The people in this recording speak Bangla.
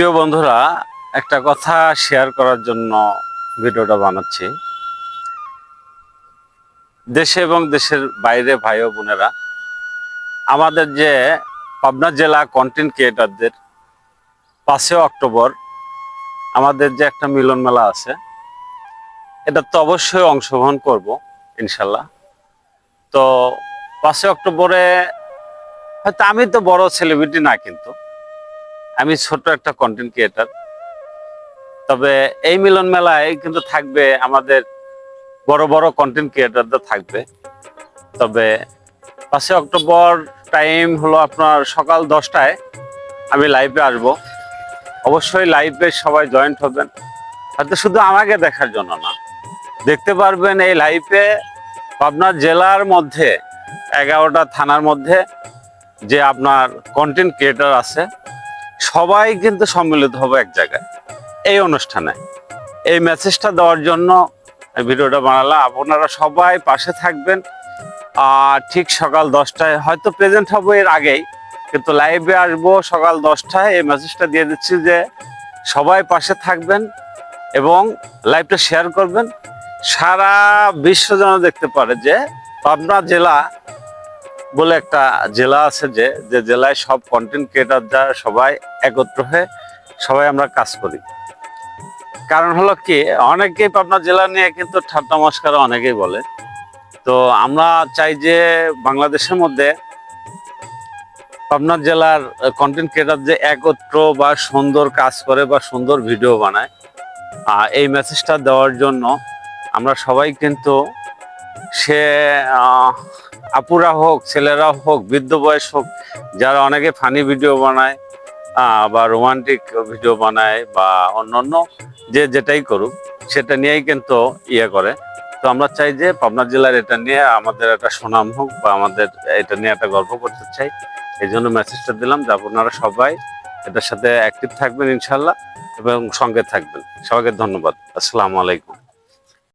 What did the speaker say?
প্রিয় বন্ধুরা, একটা কথা শেয়ার করার জন্য ভিডিওটা বানাচ্ছি। দেশে এবং দেশের বাইরে ভাই ও বোনেরা, আমাদের যে পাবনা জেলা কন্টেন্ট ক্রিয়েটরদের 5 অক্টোবর আমাদের যে একটা মিলন মেলা আছে, এটা তো অবশ্যই অংশগ্রহণ করব ইনশাল্লাহ। তো 5 অক্টোবরে হয়তো আমি তো বড় সেলিব্রিটি না, কিন্তু আমি ছোট একটা কন্টেন্ট ক্রিয়েটর। তবে এই মিলন মেলায় কিন্তু থাকবে আমাদের বড় বড় কন্টেন্ট ক্রিয়েটরদের থাকবে। তবে 5 অক্টোবর টাইম হলো আপনার সকাল 10টায় আমি লাইভে আসব। অবশ্যই লাইভে সবাই জয়েন্ট হবেন, হয়তো শুধু আমাকে দেখার জন্য না, দেখতে পারবেন এই লাইভে পাবনা জেলার মধ্যে 11টা থানার মধ্যে যে আপনার কন্টেন্ট ক্রিয়েটর আছে, সবাই কিন্তু সম্মিলিত হবে এক জায়গায় এই অনুষ্ঠানে। এই মেসেজটা দেওয়ার জন্য ভিডিওটা বানালাম। আপনারা সবাই পাশে থাকবেন। আর ঠিক সকাল 10টায় হয়তো প্রেজেন্ট হবো এর আগেই, কিন্তু লাইভে আসবো সকাল 10টায়। এই মেসেজটা দিয়ে দিচ্ছি যে সবাই পাশে থাকবেন এবং লাইভটা শেয়ার করবেন, সারা বিশ্ব যেন দেখতে পারে যে পাবনা জেলা বলে একটা জেলা আছে, যে জেলায় সব কন্টেন্ট ক্রিয়েটর যারা সবাই একত্র হয়ে সবাই আমরা কাজ করি। কারণ হলো কি, অনেকেই পাবনা জেলা নিয়ে কিন্তু ঠাট্টা মশকরা অনেকেই বলে। তো আমরা চাই যে বাংলাদেশের মধ্যে পাবনা জেলার কন্টেন্ট ক্রিয়েটর যে একত্র বা সুন্দর কাজ করে বা সুন্দর ভিডিও বানায়, এই মেসেজটা দেওয়ার জন্য আমরা সবাই কিন্তু, সে আপুরা হোক, ছেলেরা হোক, বৃদ্ধ বয়স হোক, যারা অনেকে ফানি ভিডিও বানায় বা রোমান্টিক ভিডিও বানায় বা অন্যান্য যে যেটাই করুক, সেটা নিয়েই কিন্তু করে। তো আমরা চাই যে পাবনা জেলার এটা নিয়ে আমাদের একটা সুনাম হোক বা আমাদের এটা নিয়ে একটা গল্প করতে চাই। এই জন্য মেসেজটা দিলাম যে আপনারা সবাই এটার সাথে অ্যাক্টিভ থাকবেন ইনশাল্লাহ এবং সঙ্গে থাকবেন। সবাইকে ধন্যবাদ। আসসালামু আলাইকুম।